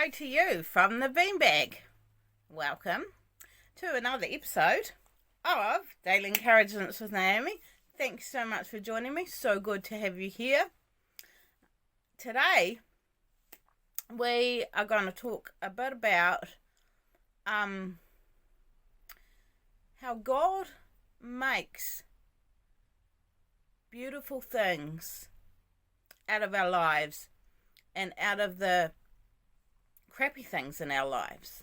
hello to you from the beanbag. Welcome to another episode of Daily Encouragements with Naomi. Thanks so much for joining me. So good to have you here. Today, we are going to talk a bit about how God makes beautiful things out of our lives and out of the crappy things in our lives.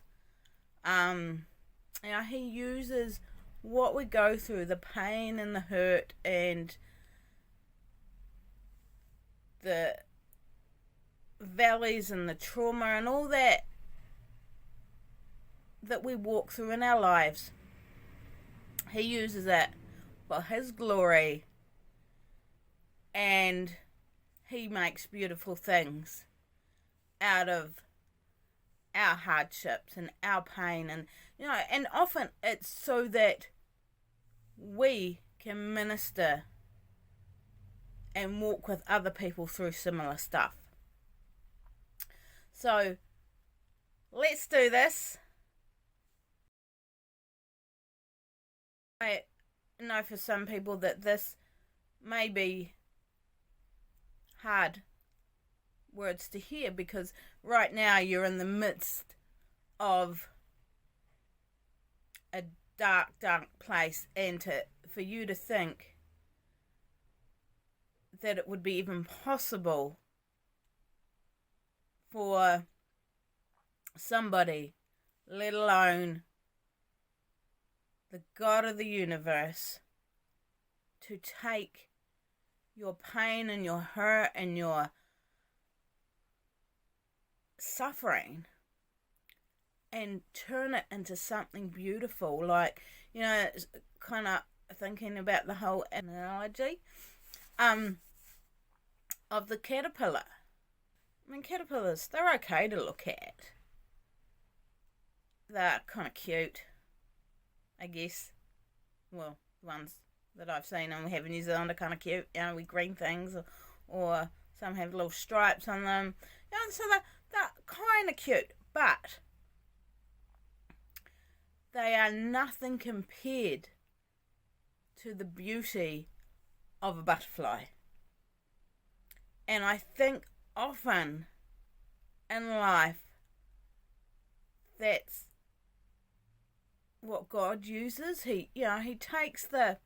He uses what we go through, the pain and the hurt and the valleys and the trauma and all that we walk through in our lives. He uses it for His glory, and He makes beautiful things out of our hardships and our pain, and often it's so that we can minister and walk with other people through similar stuff. So let's do this. I know for some people that this may be hard words to hear, because right now you're in the midst of a dark place, and for you to think that it would be even possible for somebody, let alone the God of the universe, to take your pain and your hurt and your suffering and turn it into something beautiful. Kind of thinking about the whole analogy of the caterpillar. I mean, caterpillars, they're okay to look at. They're kind of cute, I guess. Well, the ones that I've seen and we have in New Zealand are kind of cute, with green things, or some have little stripes on them. So they're kind of cute, but they are nothing compared to the beauty of a butterfly. And I think often in life, that's what God uses. He takes the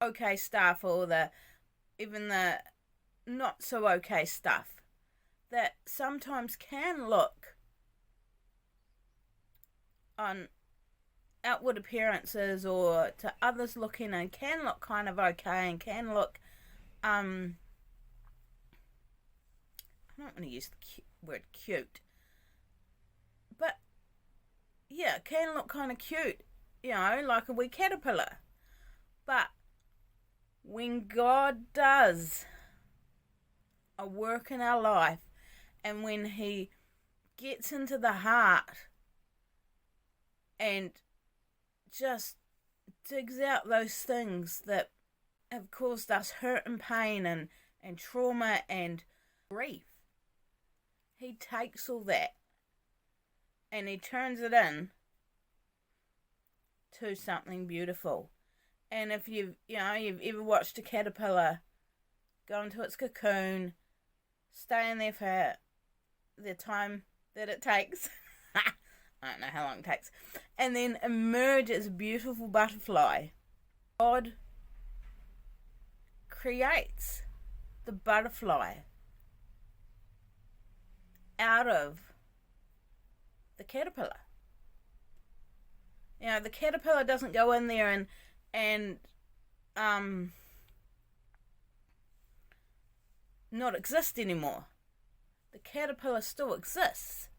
okay stuff, or even the not so okay stuff that sometimes can look on outward appearances or to others looking, and can look kind of okay, and can look I don't want to use the word cute, but yeah, can look kind of cute, like a wee caterpillar. But when God does a work in our life, and when He gets into the heart and just digs out those things that have caused us hurt and pain and trauma and grief, He takes all that and He turns it in to something beautiful. And if you've ever watched a caterpillar go into its cocoon, stay in there for the time that it takes, I don't know how long it takes, and then emerge as a beautiful butterfly, God creates the butterfly out of the caterpillar. The caterpillar doesn't go in there and not exist anymore. The caterpillar still exists.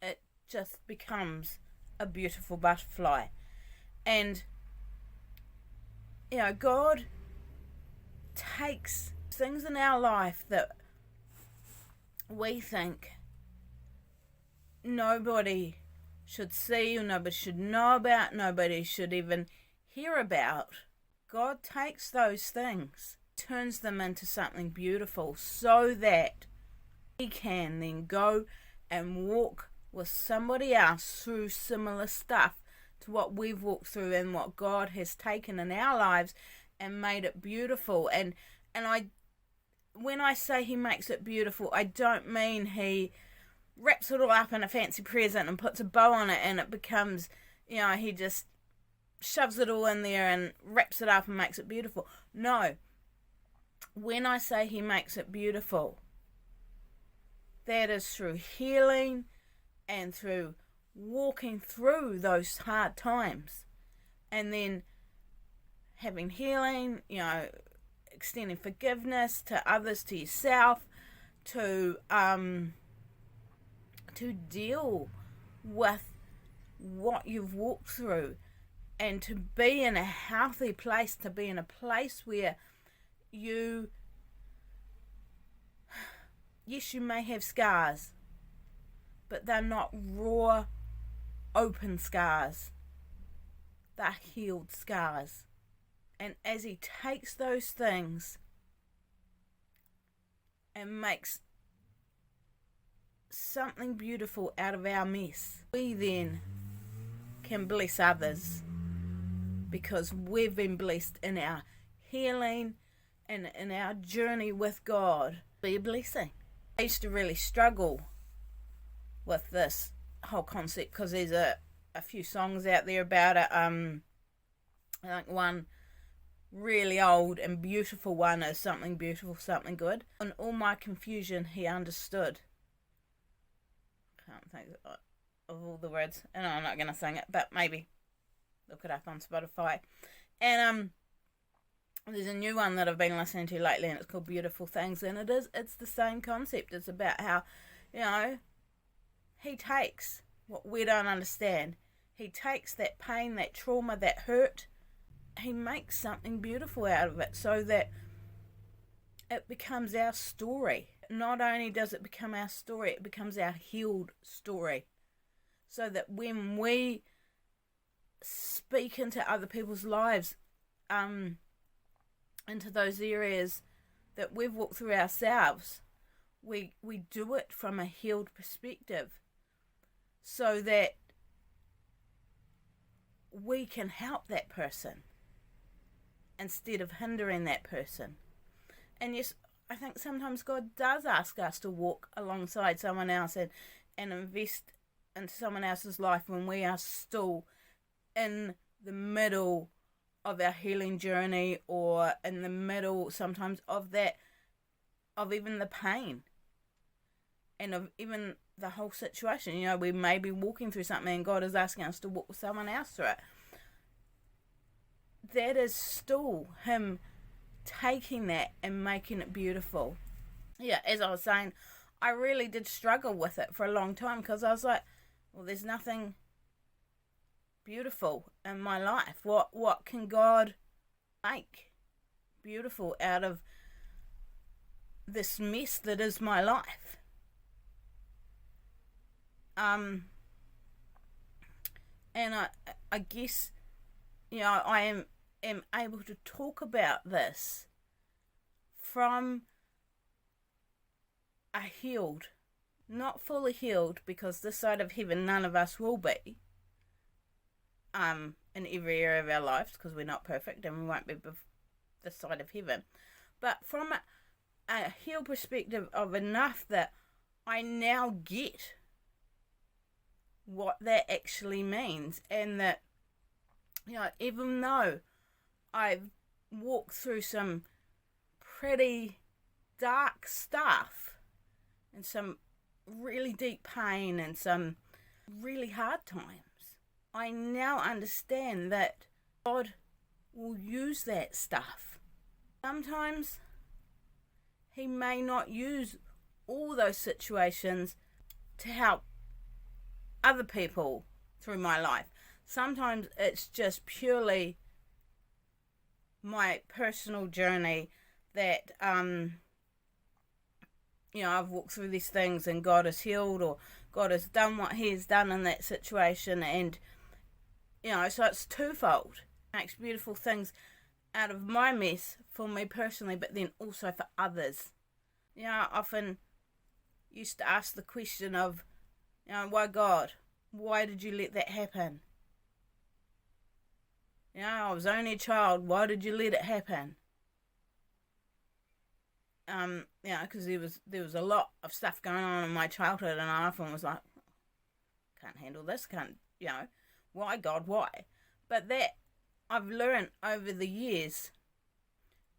It just becomes a beautiful butterfly. And God takes things in our life that we think nobody should see, or nobody should know about, nobody should even hear about. God takes those things, turns them into something beautiful, so that we can then go and walk with somebody else through similar stuff to what we've walked through and what God has taken in our lives and made it beautiful. And when I say he makes it beautiful, I don't mean he wraps it all up in a fancy present and puts a bow on it and it becomes, he just shoves it all in there and wraps it up and makes it beautiful. No. When I say he makes it beautiful, that is through healing and through walking through those hard times and then having healing, extending forgiveness to others, to yourself, to deal with what you've walked through and to be in a healthy place, to be in a place where yes, you may have scars, but they're not raw, open scars. They're healed scars. And as he takes those things and makes something beautiful out of our mess, we then can bless others because we've been blessed in our healing and in our journey with God. Be a blessing. I used to really struggle with this whole concept because there's a few songs out there about it. I think one really old and beautiful one is Something Beautiful, Something Good. In all my confusion, he understood. Can't think of all the words, and I'm not going to sing it, but maybe look it up on Spotify. And there's a new one that I've been listening to lately, and it's called Beautiful Things, and it's the same concept. It's about how, he takes what we don't understand. He takes that pain, that trauma, that hurt. He makes something beautiful out of it so that it becomes our story. Not only does it become our story, it becomes our healed story. So that when we speak into other people's lives, into those areas that we've walked through ourselves, we do it from a healed perspective so that we can help that person instead of hindering that person. And yes, I think sometimes God does ask us to walk alongside someone else and invest into someone else's life when we are still in the middle of our healing journey, or in the middle sometimes of even the pain and of even the whole situation. We may be walking through something and God is asking us to walk with someone else through it. That is still him taking that and making it beautiful. Yeah, as I was saying, I really did struggle with it for a long time because I was like, well, there's nothing beautiful in my life. What can God make beautiful out of this mess that is my life? And I guess, I am able to talk about this from a healed, not fully healed, because this side of heaven none of us will be, in every area of our lives, because we're not perfect and we won't be this side of heaven, but from a healed perspective of enough that I now get what that actually means, and that, even though I've walked through some pretty dark stuff and some really deep pain and some really hard times, I now understand that God will use that stuff. Sometimes he may not use all those situations to help other people through my life. Sometimes it's just purely my personal journey that I've walked through these things and God has healed, or God has done what he has done in that situation, and so it's twofold. It makes beautiful things out of my mess for me personally, but then also for others. Often used to ask the question of, why God? Why did you let that happen? I was only a child. Why did you let it happen? Because there was a lot of stuff going on in my childhood, and I often was like, can't handle this. Can't, why God? Why? But that I've learned over the years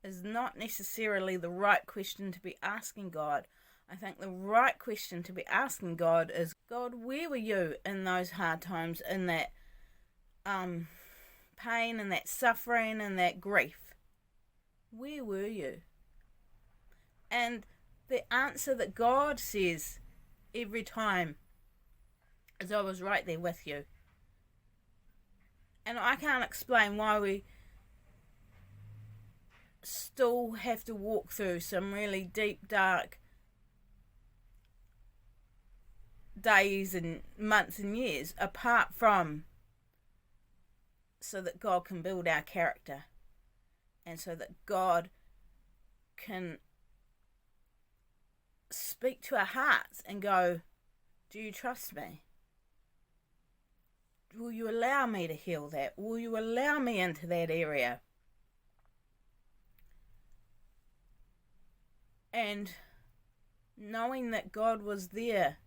is not necessarily the right question to be asking God. I think the right question to be asking God is, God, where were you in those hard times, in that pain and that suffering and that grief? Where were you? And the answer that God says every time is, I was right there with you. And I can't explain why we still have to walk through some really deep, dark days and months and years, apart from so that God can build our character, and so that God can speak to our hearts and go, do you trust me? Will you allow me to heal that? Will you allow me into that area? And knowing that God was there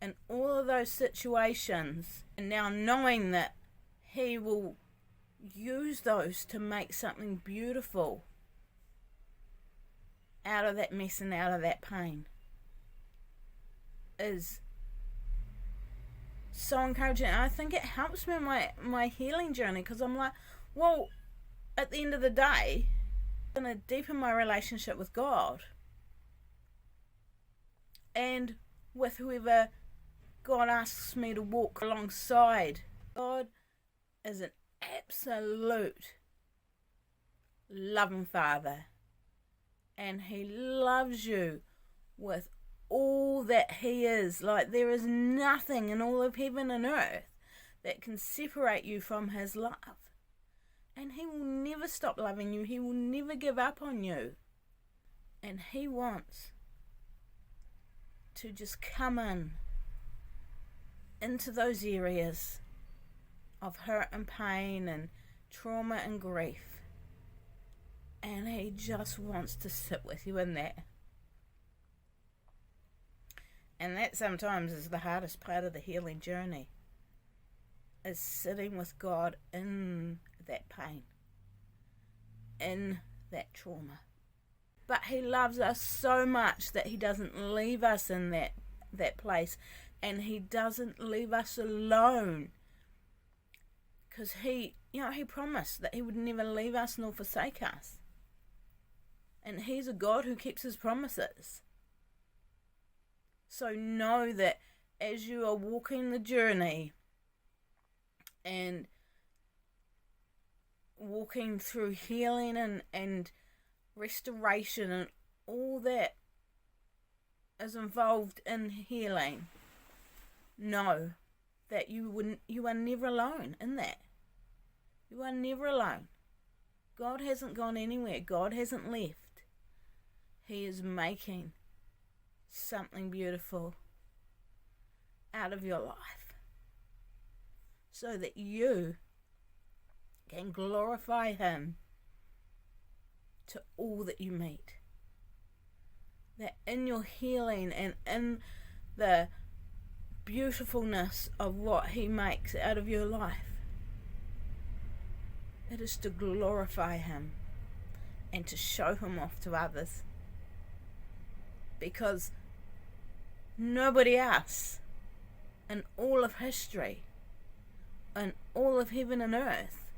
in all of those situations, and now knowing that He will use those to make something beautiful out of that mess and out of that pain, is so encouraging. I think it helps me in my healing journey, because I'm like, well, at the end of the day, I'm going to deepen my relationship with God and with whoever God asks me to walk alongside. God is an absolute loving Father, and He loves you with all that He is. Like, there is nothing in all of heaven and earth that can separate you from His love. And He will never stop loving you. He will never give up on you. And He wants to just come into those areas of hurt and pain and trauma and grief. And He just wants to sit with you in that. And that sometimes is the hardest part of the healing journey, is sitting with God in that pain, in that trauma. But He loves us so much that He doesn't leave us in that place, and He doesn't leave us alone, because He promised that He would never leave us nor forsake us. And He's a God who keeps His promises. So know that as you are walking the journey and walking through healing and restoration and all that is involved in healing, know that you are never alone in that. You are never alone. God hasn't gone anywhere. God hasn't left. He is making something beautiful out of your life, so that you can glorify Him to all that you meet. That in your healing and in the beautifulness of what He makes out of your life, it is to glorify Him and to show Him off to others. Because nobody else in all of history, in all of heaven and earth,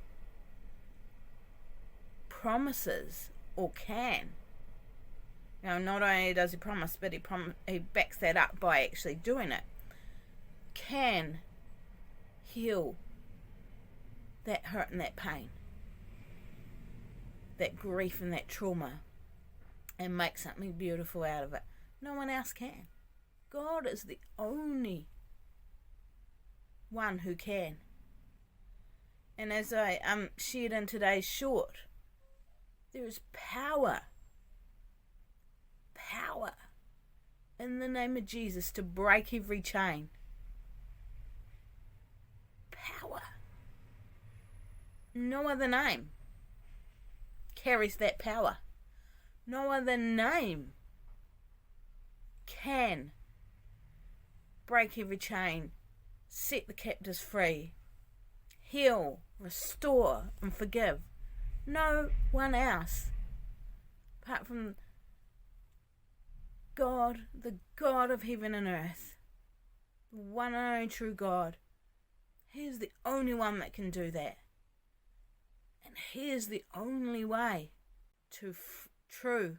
promises or can. Not only does He promise, but He backs that up by actually doing it. Can heal that hurt and that pain, that grief and that trauma, and make something beautiful out of it. No one else can. God is the only one who can. And as I shared in today's short, there is power in the name of Jesus to break every chain. Power. No other name carries that power. No other name can break every chain, set the captives free, heal, restore, and forgive. No one else, apart from God, the God of heaven and earth, the one and only true God. He is the only one that can do that. And He is the only way to true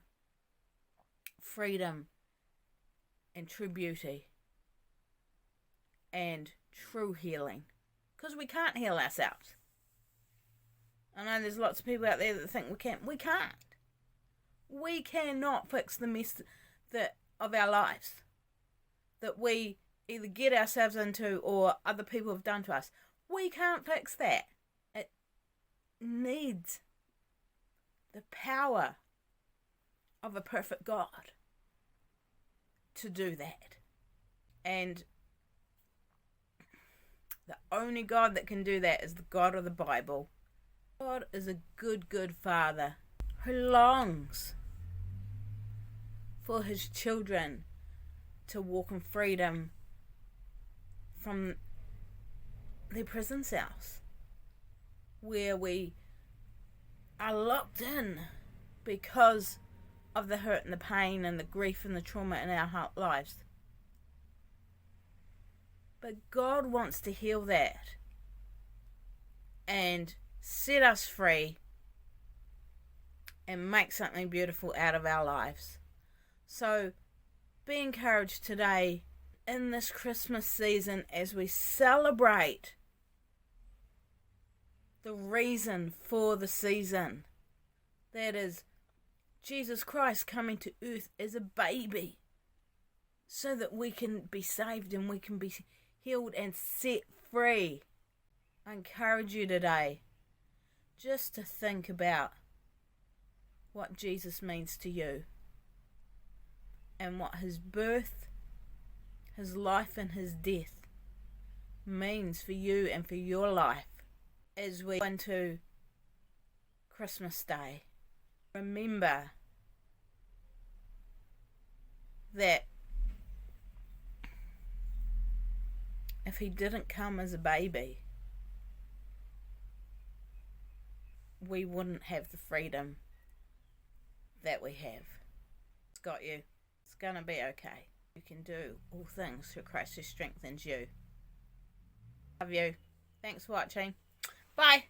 freedom and true beauty and true healing. Because we can't heal ourselves. I know there's lots of people out there that think we can. We can't. We cannot fix the mess of our lives that we either get ourselves into or other people have done to us. We can't fix that. It needs the power of a perfect God to do that. And the only God that can do that is the God of the Bible. God is a good, good Father who longs for His children to walk in freedom from their prison cells, where we are locked in because of the hurt and the pain and the grief and the trauma in our lives. But God wants to heal that and set us free and make something beautiful out of our lives. So be encouraged today in this Christmas season as we celebrate the reason for the season. That is Jesus Christ coming to earth as a baby so that we can be saved and we can be healed and set free. I encourage you today just to think about what Jesus means to you and what His birth, His life and His death means for you and for your life as we go into Christmas Day. Remember that if He didn't come as a baby, we wouldn't have the freedom that we have. It's got you. It's gonna be okay. You can do all things through Christ who strengthens you. Love you. Thanks for watching. Bye.